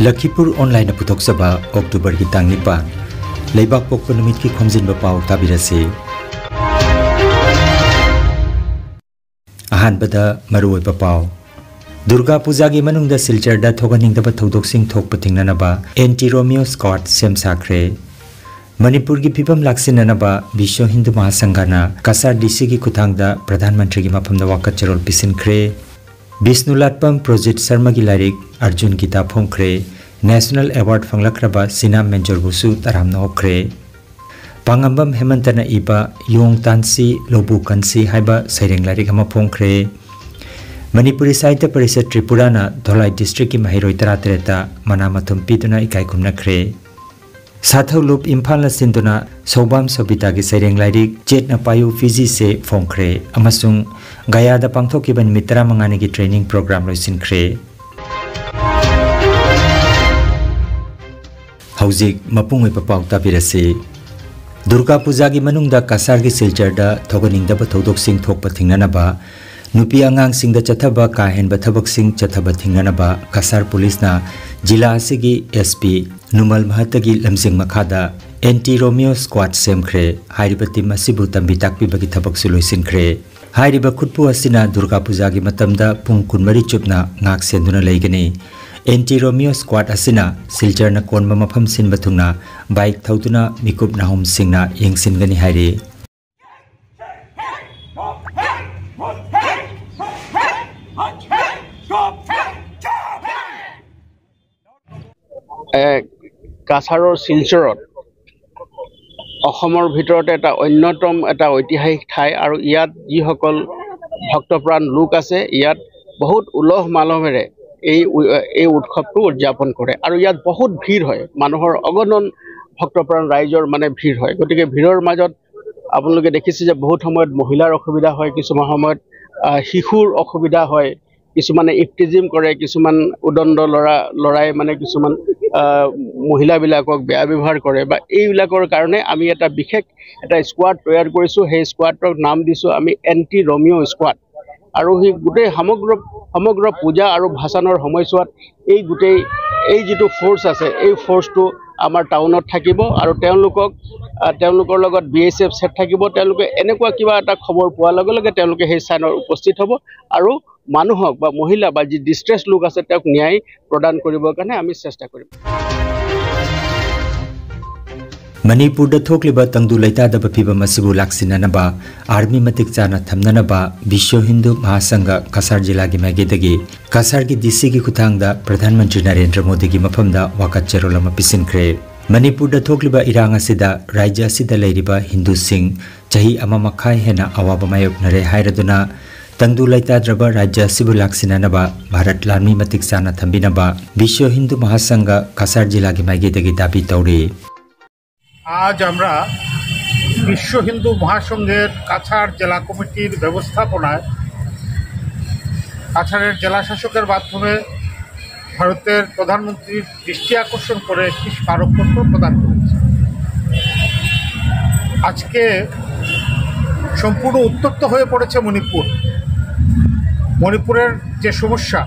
Lakhipur online पुथोक्सबा October की तांग निपान लेबाक पोकपा नुमित की खोमजिनबा पाव ताबिरसे अहानबदा मरुओइबा पाव दुर्गा पूजा की मनुंगदा सिलचरदा थोगनिंगदबा थौदोकसिंग थोकपा थिंगनानबा एंटी रोमियो स्क्वाड सेम साखरे मणिपुर की फिबम लाक्सिननबा विश्व हिंदू महासंघना कसार डीसी की खुथांगदा प्रधानमंत्री की मफमदा वाकत चरोल पिसिनख्रे विष्णुलाटपम प्रोजेक्ट शर्मा की लारिक अर्जुन गीता फोंख्रे नेशनल अवार्ड फंगलक्रबा सिनाम मेंजरबुसु तरामना होख्रे पांगंबम हेमंतना इबा योंग तांसी लोबु कंसी हाइबा सैरेंग लारिक अमा फोंख्रे मणिपुरी साहित्य परिषद त्रिपुराना धोलाई डिस्ट्रिक्ट की महिरोई तरातरेता मनामथुम पीतुना इकाई खुमनख्रे साथौ लुप इम्फाल सिंधुना सौबाम सबिता की सैरेंग लारिक चेतना पायु फिजी से फोंख्रे अमसुंग गयादा पांथोकिबा नुमित 15 की ट्रेनिंग प्रोग्राम लोइसिनख्रे हौजिक मपुंगोइबा पाव ताबिरसे दुर्गा पूजा की मनुंगदा कसार की सिलचरदा थोगनिंगदबा थौदोकसिंग थोकपा थिंगनानबा नुपी आंगांगसिंगदा चथबा काहेनबा थबकसिंग चथबा थिंगनानबा कसार पुलिसना जिला असिगी एसपी नुमल महतगी लमजिंग मखादा एंटी रोमियो स्क्वाड सेमख्रे हाइरिबा टीम असिबु तंबी ताकपिबगी थबकसु लोइसिनख्रे हाइरिबा खुटपु असिना दुर्गा पूजा की मतमदा पुंग 12 चुपना ngak senduna leigani anti Romeo squad असिना सिलचरना कोनबा मफम सिनबा थुंगना बाइक थौतुना मिकुप नाहुम सिंगना यंगसिनगनी हाइरे कासारोर सिलचरत অসমৰ ভিতৰতে এটা অন্যতম এটা ঐতিহাসিক ঠাই আৰু ইয়াত যিসকল ভক্তপ্ৰাণ লোক আছে ইয়াত বহুত উলহ মালহেৰে এই উৎসৱটো উদযাপন কৰে আৰু ইয়াত বহুত ভিৰ হয় মানুহৰ অগণন ভক্তপ্ৰাণ ৰাইজৰ মানে ভিৰ হয় গতিকে ভিৰৰ মাজত আপোনালোকে দেখিছে যে বহুত সময়ত মহিলাৰ অসুবিধা হয় কিছুমান সময়ত শিশুৰ অসুবিধা হয় কিছুমানে ইফটিজিম কৰে কিছুমান উদণ্ড লৰাই মানে কিছুমান মহিলা বিলাকক বেয়া ব্যৱহাৰ কৰে বা এইবিলাকৰ কাৰণে আমি এটা বিশেষ এটা স্কোৱাড তৈয়াৰ কৰিছো সেই স্কোৱাডৰ নাম দিছো আমি এন্টি रोमियो স্কোৱাড আৰু হি গুটে সমগ্ৰ পূজা আৰু ভাষণৰ সময়ছোৱাত এই যেটো ফোৰ্স আছে এই ফোৰ্সটো আমাৰ টাউনত থাকিব আৰু তেওঁলোকৰ লগত বিএসএফ সেট থাকিব তেওঁলোকে এনেকুৱা কিবা এটা খবৰ পোৱাৰ লগে লগে তেওঁলোকে সেই স্থানত উপস্থিত হ'ব আৰু মানুহক বা মহিলা বা যি ডিস্ট্ৰেস লোক আছে তেওঁক ন্যায় প্ৰদান কৰিবৰ কাৰণে আমি চেষ্টা কৰিম मणिपुर थोक्लिबा तंगदु लैतादब फिबम असिबु लाक्सिननबा आर्मी मतिक चाना थमननबा विश्व हिंदू महासंघ कसार जिला की मैगेदगी कसार की डीसी की खुथांगदा प्रधानमंत्री नरेंद्र मोदी की मफमदा वाकत चरोलमा पिसिनख्रे मणिपुर थोक्लिबा इरांग असिदा राज्य असिदा लैरिबा हिंदू सिंह चाही अमा मखाय हेना अवाब मायोकनरे हायरदुना तंगदु लैताद्रबा राज्य असिबु लाक्सिननबा भारत लामी मतिक चाना थंबिनबा विश्व हिंदू महासंघ कसार जिला की मैगेदगी दाबी तौरे आज আমরা विश्व हिंदू महासंघের কাছাড় জেলা কমিটির ব্যবস্থাপনায় কাছাড়ের জেলা শাসকের মাধ্যমে ভারতের প্রধানমন্ত্রীর দৃষ্টি আকর্ষণ করে একটি স্মারকপত্র প্রদান করেছে আজকে সম্পূর্ণ উত্তপ্ত হয়ে পড়েছে মণিপুরের যে সমস্যা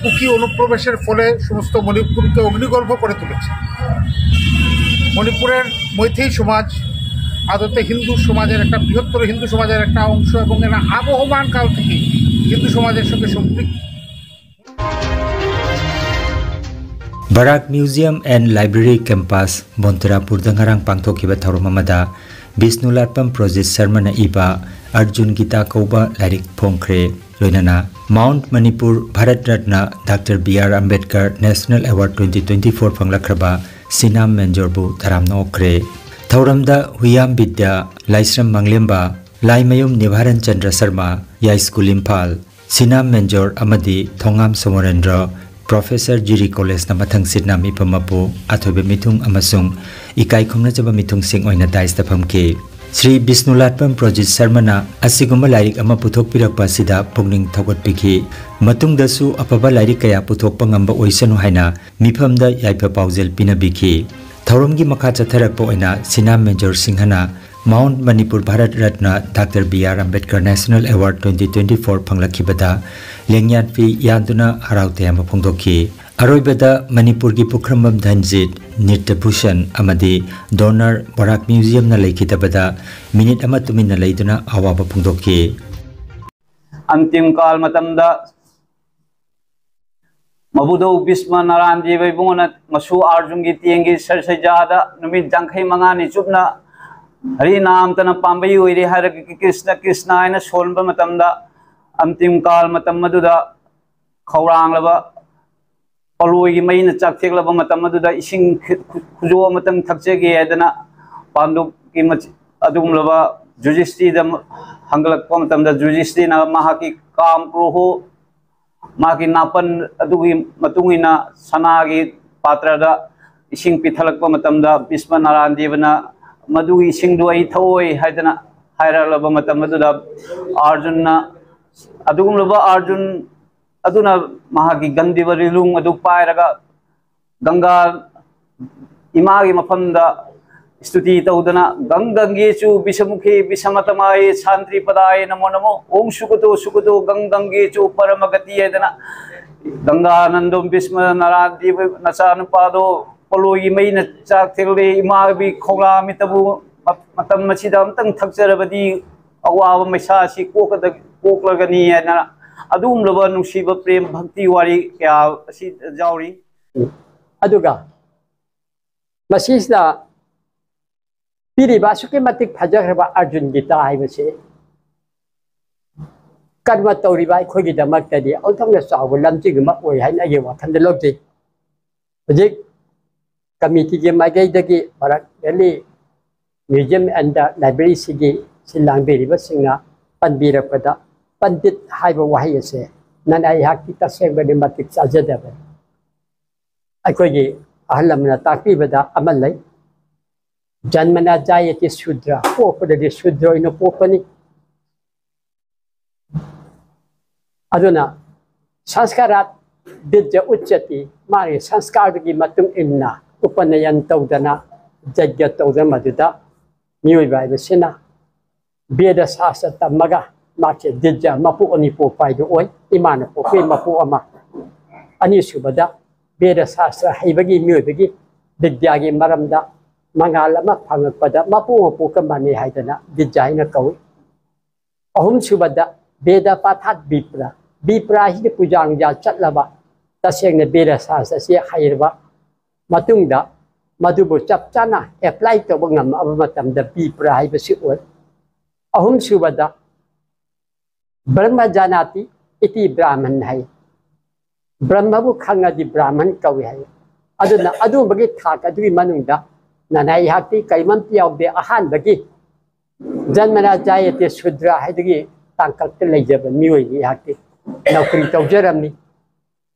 কুকি অনুপ্রবেশের ফলে সমস্ত মণিপুরকে অগ্নিগর্ভ করে তুলেছে মণিপুরের মৈথেই সমাজ আদতে হিন্দু সমাজের একটা বৃহত্তর হিন্দু সমাজের একটা অংশ এবং এরা আবহমান কাল থেকে হিন্দু সমাজের সঙ্গে সম্পৃক্ত Barak museum and library campus बोंतरापुर दंगारांग पांथोकिबा थौरममदा विष्णुलाटपम प्रोजेक्ट शर्मा इबा अर्जुन गीता कौबा लारिक फोंख्रे लोइनाना mount Manipur Bharat Ratna doctor BR Ambedkar national award 2024 फंगलख्रबा सिनाम मेंजरबु तरामना ओख्रे थौरमदा हुयाम विद्या लाइस्रम मंगलेम्बा लाइमयुम निवारण चंद्र शर्मा याई स्कूल इम्फाल सिनाम मेंजर अमदी थोंगाम सोमरेंद्र प्रोफेसर जिरी कॉलेज ना मथंग सिटना मिपमपु अथोबे मिथुंग अमसुंग इकाई खुमनजबा मिथुंगसिंग ओइना दाइस्ता फमके श्री विष्णुलाटपम प्रोजेक्ट शर्माना असिगुम्बा लाइरिक अमा पुथोकपिरकपा सिदा पुंगनिंग थौगटपिखि मतुंगदसु अपबा लाइरिक कया पुथोकपा ngamba ओइसनु हाइना मिफमदा याइफा पाउजेल पिनबिखि थौरमगी मखा चथरकपा ओइना सिनाम मेजर सिंहना mount Manipur Bharat Ratna doctor BR Ambedkar national award 2024 फंगलखिबदा लेंयान फी यादुना हराउते फोंदोखी अरोइबदा मणिपुर की पुखरमबम धनजीत नृत्य भूषण अमदी डोनर बराक म्यूजियम न लेखितबदा मिनिट अमा तुमिन लेदुना अवाब फोंदोकी अंतिम काल मतमदा मबुदो बिस्मा नारायण जी बैबुंगना मसु अर्जुन की तियंगी सरसजादा नुमित जंखै मंगानी चुपना हरि नाम तना पांबई होइरे हर कृष्ण कृष्ण आयना सोलबा मतमदा अंतिम काल मतम मदुदा खौरांगलबा पलोई की मई चाकथेलब इसिंग खुजो थक्चगे पांडु की अदुगुमलब जुजिस्ट्रीद हंगलप जुजिस्ट्री की काम क्रोहो नापन सना की पात्र इसिंग पीथलप भीष्म नारायण देवना मधुगी इसिंगदो अई थवोय अर्जुन अदुगुमलब अर्जुन अदुना महाकी गंदिव रिलुंग अदु पायरगा गंगा इमा की मफमदा स्तुति तौदना गंगेचु विषमुखे विषमतमाय शांति पदाय नमो नमो ओम सुकुतो गंगेचु परम गति एदना गंगानंदो भीष्म नारायण देव नचानुपादो पलोई मई न चाक थेले इमा भी खौला मितबु मतम मसिदा अमतंग थक्चरबदी अवाब मैसासी कोकलगनी एना अदुमलब नुसीब प्रेम भक्ति वारी क्या जाऊरी अदुगा मसीसदा पीरिबा सुके मतिक फजरबा अर्जुन गीता हाइबसे कर्म तौरिबा खोगी दमक्तदी औथंग चाव लमजिगमा ओय हाइन अगे वाखंद लोगजे हजिक कमिटी के माइगैदगी Bharat Delhi museum and library सिगी सिलांगबेरिबा सिंगा पनबिरपदा पंडित हाइब वहाई से ननाई तसेंबदी मतिक चाजदब अखोगी अहलमना ताकीबदा अमल लई जन्मना जायति शूद्र पोपदि शूद्र इन पोपनी अदुना संस्कारात विद्या उच्चति मारी संस्कार की मतुंग इन्ना उपनयन तौदना यज्ञ तौदना मदुदा मियोइबाइबसिना वेद शास्त्र तमगा माचे दिज्जा मपु अनिपो पाइदो ओय इमान पोपे मपु अमा अनिसुबदा वेद शास्त्र हैबगी मियोबगी विद्यागी मरमदा मंगाल अमा फंगपदा मपु मपु कमाने हाइदना दिज्जा हिना कवि अहुम सुबदा वेद पाथात विप्रा ही पुजांगजा चटलबा तसेंग वेद शास्त्र से हैरबा मतुंगदा मधुबु चपचाना एप्लाई तब ngam aba matamda विप्रा हाइबसि ओय अहुम सुबदा ब्रह्म जानाति इति ब्राह्मण है ब्रह्मबु खंगदि ब्राह्मण कवि है अदुना अदुबगी थाक अदुगी मनुंगदा ननाई हाक्ति कैमंति यावदे अहान बगी जन्मना जायते शूद्र हैदगी तांकत लेजब मियोई हाक्ति नौकरी तौजरमनी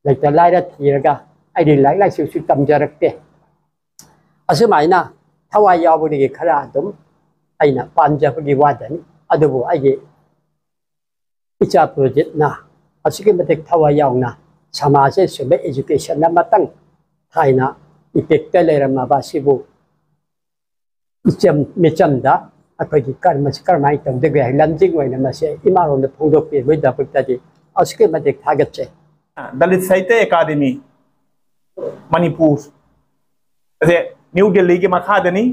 लेता लाइरा थीरगा आइदि लाइक लाइसु सु तमजरक्ते असुमाइना थवाई यावदगी खरा अदुम आइना पांजबगी वादनी अदुबु आइगे इचा प्रोजेक्ट ना असुके मतेक थवा यावना समाजे सुबे एजुकेशन ना मतंग थाइना इफेक्ट लेरमा बासिबु इचम मिचमदा अखोगी कर्माई तंदगे लंजिंग वइना मसे इमारोन फोंदोपे बइदापक्तादि असुके मतेक थागतचे दलित साहित्य अकादमी मणिपुर असे न्यू दिल्ली के मखादनी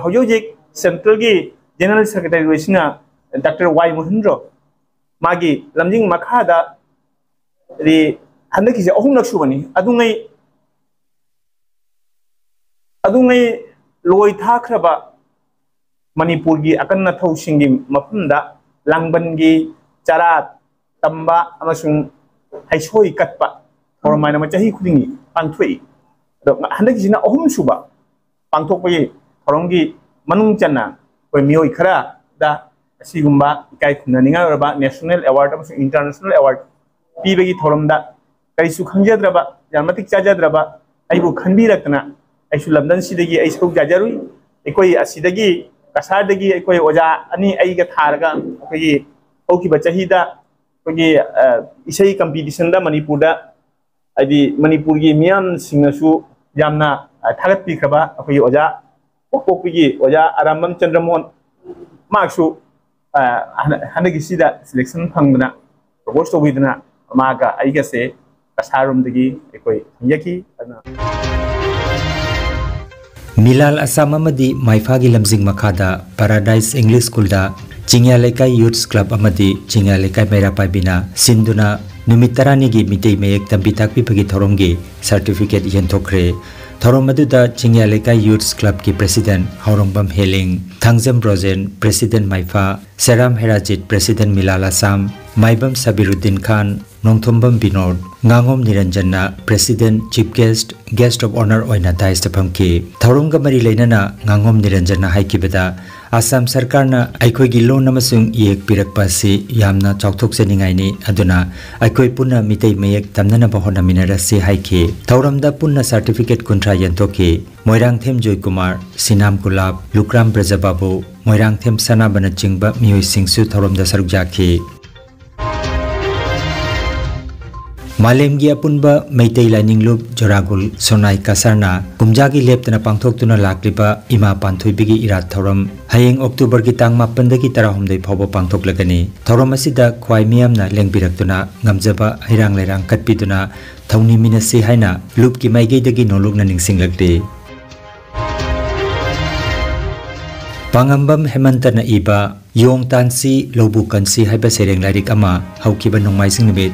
हजोजिक सेंट्रल की जनरल सेक्रेटरी वइसना डॉक्टर वाई मोहनरो मागी लमजिंग मखादा रि हंदकी से अहुम लक्षुबनी अदुंगै लोई थाखरबा मणिपुर की अकन्न थौसिंगी मफमदा लांगबनगी चारा तंबा अमसुंग हाइसोई कटपा थोरमाइना मचही खुदिंगी पांथोई हंदकी सिना अहुम सुबा पांथोकपई थोरंगी मनुंग चन्ना कोई मियोई खरा दा असिगुम्बा इकाई खुनानिंगा रबा नेशनल अवार्ड अमसुंग इंटरनेशनल अवार्ड पीबगी थोरमदा करिसु खंजद्रबा यामतिक चाजद्रबा आइबु खनबिरतना आइसु लंदन सिदगी आइसु जाजरुई एकोई असिदगी कसारदगी एकोई ओजा अनि आइगा थारगा अखोगी औकिबा चहीदा अखोगी इसई कंपटीशन दा मणिपुरदा आदि मणिपुर की मियाम सिंगसु यामना थागत पिखबा अखोगी ओजा पोकपोकगी ओजा आरामम चंद्रमोहन मार्क्सु हनगी सिदा सिलेक्शन फंगना प्रपोज तोबिदना मागा आइगसे kasarum dagi ekoi yaki ana Milal Assam amadi Maifagi lamjing makada Paradise English School da Chingya Lekai Youth Club amadi Chingya Lekai Mairapai bina sinduna numit tarani gi mitei mayek tambi takpi pagi thoromgi certificate yenthokre thorom aduda Chingya Lekai Youth Club ki president Haurongbam Heling Thangjam Brojen president Maifa Seram Herajit president Milal Assam Maibam Sabiruddin Khan Nongthombam Binod Ngangom Niranjanna president chief guest of honor oina dais tapamki thoromga mari leinana Ngangom Niranjanna haikibada Assam Sarkarna aikoi gi loan amasung yek pirakpa si yamna chauthok seningai ni aduna aikoi punna mitei mayek tamnana bahona minarasi haiki thauramda punna certificate kuntra yantoki Moirang Them Joy Kumar Sinam Kulab Lukram Brajababu Moirang Them Sana Bana Jingba Mioi Singsu thauramda sarukjaki Malemgi apunba Meitei Lining Loop Joragul Sonai Kasarna Kumjagi Leptana Pangthoktuna Lakliba Ima Panthoibigi Irat Thoram Hayeng October ki tang mapandagi tarahumdai phawba pangthoklagani thoram asida khwai miyamna lengbiraktuna ngamjaba hirang lerang katpiduna thawni minasi haina loop ki maigeidagi nologna ningsinglagde Pangambam Hemantana iba Yong Tansi Lobu Kansi haiba sereng lairik ama haukiba nongmaising nimit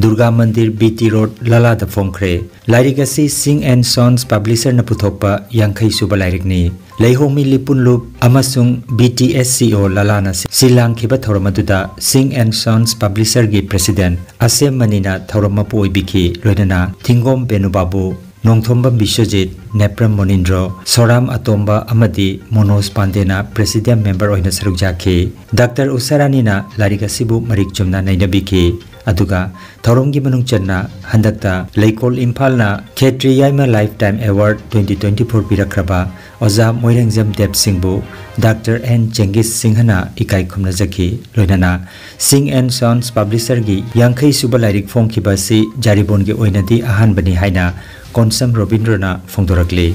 Durga Mandir BT Road Lala da Fongkre lairik asi Singh and Sons publisher na puthokpa yangkhai suba lairik ni Leihomi Lipun Loop amasung BTSCO Lala na silang khiba thoramaduda Singh and Sons publisher gi president Asem Manina thoramapu oibiki loinana Thingom Benubabu Nongthombam Bishojit Nepram Monindro Soram Atomba Amadi Monos Pandena President member oina sarukjaki Dr. Usaranina Larigasibu Marik Chumna Nainabiki Aduga Thoromgi Manung Channa Handakta Leikol Imphalna Khetri Yaima Lifetime Award 2024 Pirakraba Oza Moirangzam Deb Singbu Dr. N. Jengis Singhana Ikai Khumnajaki Loinana Singh and Sons Publisher gi Yangkhai Suba Lairik Fongkibasi Jaribon gi oinadi ahan bani haina Konsam Robindrana Fongdorakli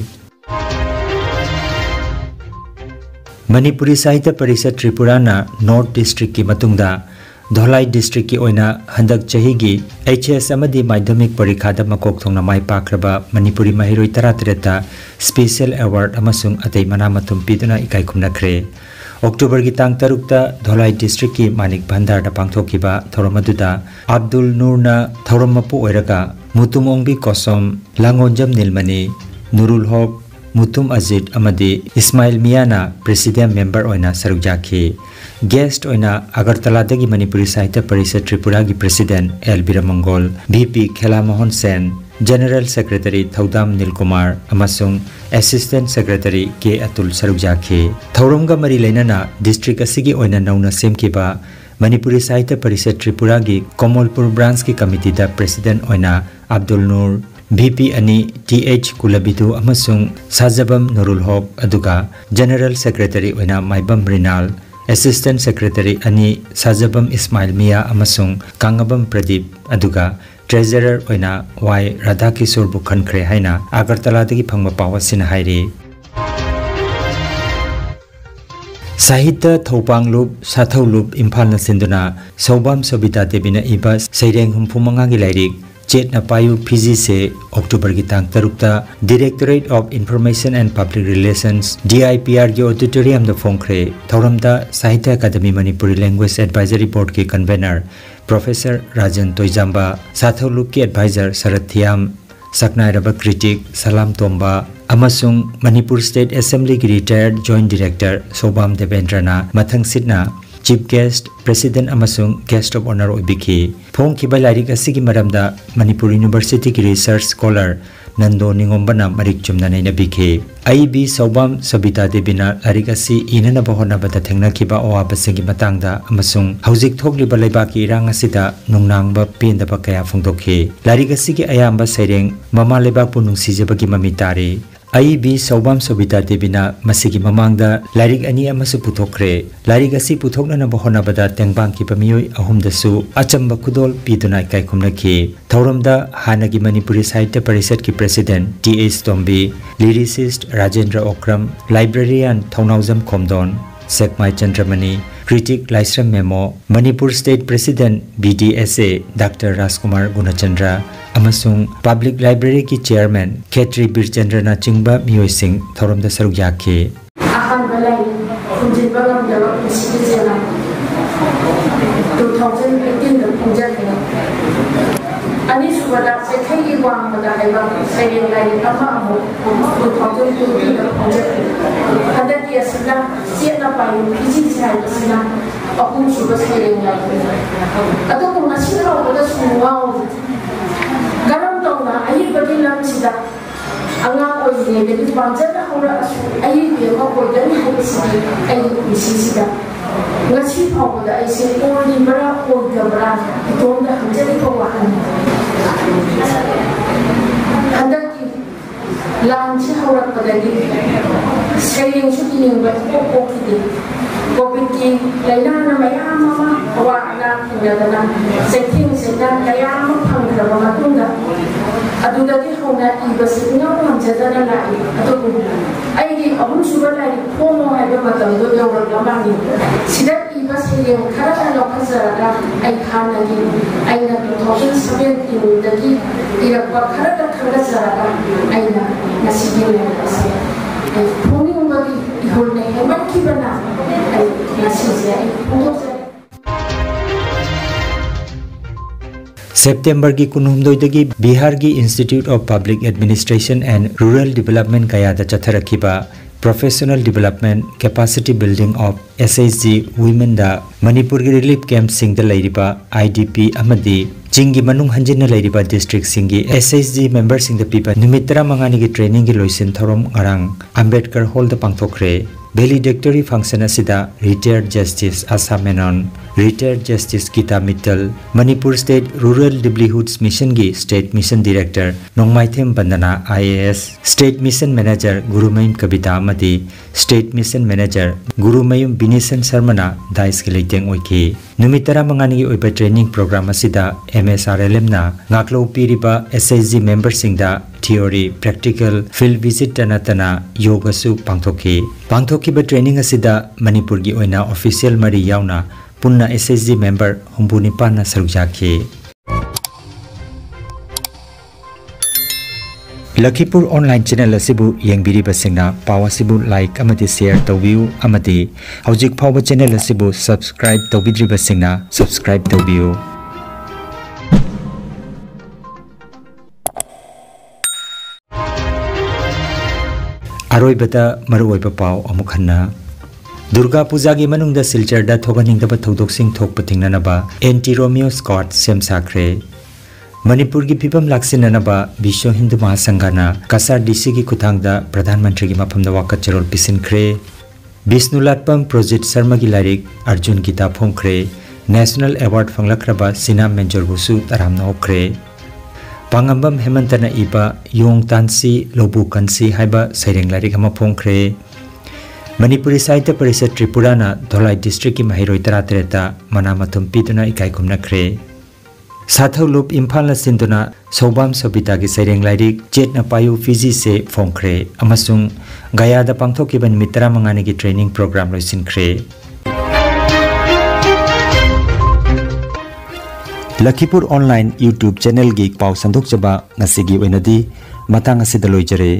Manipuri Sahitya Parishad Tripurana North District ki matungda Dholai District ki oina handak chahi gi HS amadi Madhyamik Parikhada makok thongna mai pakraba Manipuri Mahiroi Taratreta Special Award amasung atei mana matum piduna ikai khumnakre October ki tang tarukta Dholai District ki Manik Bhandar da pangthokiba thoromaduda Abdul Nurna thoromapu oiraga Mutum Ongbi Kosom Langonjam Nilmani Nurul Haq Mutum Azid amadi Ismail Miana President member oina sarukjaki Guest oina Agartala dagi Manipuri Sahitya Parishad Tripura gi President L. Biramangol VP Khela Mohan Sen General Secretary Thaudam Nilkumar amasung Assistant Secretary K. Atul sarukjaki Thoromga mari leinana district asigi oina nauna semkiba Manipuri Sahitya Parishad Tripura gi Komolpur branch ki committee da President oina Abdul Nur VP ani TH Kulabidu amasung Sajabam Nurul Haq aduga General Secretary oina Maibam Rinal Assistant Secretary ani Sajabam Ismail Mia amasung Kangabam Pradeep aduga Treasurer oina Y Radhakishore Bukhankre haina Agartala dagi phangba pawasina hairi Sahitya Thopang Loop Sathau Loop Imphal na sinduna Sobam Sobita Debina iba Seireng Humpumanga gi lairik Chet na payu PG se October ki tang tarukta Directorate of Information and Public Relations DIPR ki auditorium da Fongkre Thauramda Sahitya Academy Manipuri Language Advisory Board ki convener Professor Rajan Toijamba Sathau Loop ki advisor Sarat Thiam Saknai Raba Critic Salam Tomba amasung Manipur State Assembly ki retired Joint Director Sobam Devendrana Mathang Sidna Chief Guest President amasung Guest of Honor oibiki Phong kiba lairik asigi maramda Manipur University ki Research Scholar Nando Ningombana Marik Chumna nainabiki IB Sobam Sabita Debina lairik asi inana bahona bata thengna kiba awabasigi matangda amasung haujik thokliba leibaki irang asida nungnangba pendaba kaya phongdokhi lairik asigi ayamba saireng mama leibakpu nungsijabagi mamitari IB Sobam Sobita Debina masigi mamangda lairik ani amasu puthokre lairik asi puthokna bahona bada tengbang ki pamioi ahumdasu achamba kudol piduna kai khumnaki thauramda hanagi Manipuri Sahitya Parishad ki President TH Tombi lyricist Rajendra Okram librarian Thaunaujam Khomdon Sekmai Chandramani, Critic Laisram Memo, Manipur State President BDSA Dr. Raskumar Gunachandra, Amasung Public Library ki Chairman Khetri Birchandra na Chingba Miyoi Singh Thorom da Saruk Yakhe. Ahan balai kunjin bagam jawab isi jela 2018 da punjat ne ani subada se thai wang mada haiba sayeng lai ama amu 2020 da punjat hada ki asna siena payu kisi sai asna apun suba sayeng lai ado ko nasira oda suwa garam tawna ai badi lam sida angang oye de panjana hora asu ai be ko ko dani hobisi ai isi sida ngasi phawda ai se ko ni bara ko gabra itom da hanjali ko wa an andaki lanchi hora padagi saying shooting ba ko kidi covid ki laina na mayama ma wa na kinadana setting sedan kayama phangda ba matunda adudagi hona ibasi ngam jadana lai adu aigi ahun suba lai komo haiba matam do yawra lamani sida ibasi yeng khara na khazara ai khana gi aina 2017 dagi irakwa khara khazara aina nasigi nasi ai phoni umagi ihulne heman ki bana ai nasigi ai September ki kunumdoi dagi Bihar ki Institute of Public Administration and Rural Development kaya da chatharakiba Professional Development Capacity Building of SHG Women da Manipur ki Relief Camp sing da lairiba IDP amadi Jingi manung hanjina lairiba district singi SHG members sing da pipa numitara mangani ki training ki loisin thorom ngarang Ambedkar Hall da pangthokre Valedictory function asida Retired Justice Asa Menon, Retired Justice Gita Mittal, Manipur State Rural Livelihoods Mission gi State Mission Director Nongmaithem Bandana IAS, State Mission Manager Gurumayum Kabita Amadi, State Mission Manager Gurumayum Binisan Sarmana Dais ki leiteng oiki. Numitara mangani gi oiba training program asida MSRLM na ngaklo piriba SHG member singda theory practical field visit tanatana yoga su pangthoki ba training asida Manipur gi oina official mari yauna punna SHG member humbuni pana sarujaki Lakipur online channel asibu yengbiri basingna pawasibu like amati share tawbiu amati hojik phawa channel asibu subscribe tawbidri basingna subscribe tawbiu Aroi bata maroi papau amukhanna Durga Puja gi manungda Silchar da thoganingdaba thodok sing thokpa thingnanaba Anti Romeo Scott semsakre Manipur gi phibam laksinanaba Bisho Hindu Mahasangha Kasar DC gi kuthangda Pradhan Mantri gi maphamda wakat charol pisinkre Bisnulatpam Project Sharma gi larik Arjun Gita phongkre National Award phanglakraba Sinam Menjor busu taramna okre Pangambam Hemantana iba Yong Tansi Lobu Kansi haiba saireng larik ama phongkre Manipuri Sahitya Parishad Tripura na Dholai District ki mahiroi taratreta manamathum pituna ikai khumnakre Sathau Lup Imphal na sinduna Sobam Sobita ki saireng larik Chetna Payu Fiji se phongkre amasung Gaya da pangthokiba nimitra mangani ki training program loisinkre Lakipur online YouTube channel gi pau sandok chaba ngasigi oinadi matang asida loijare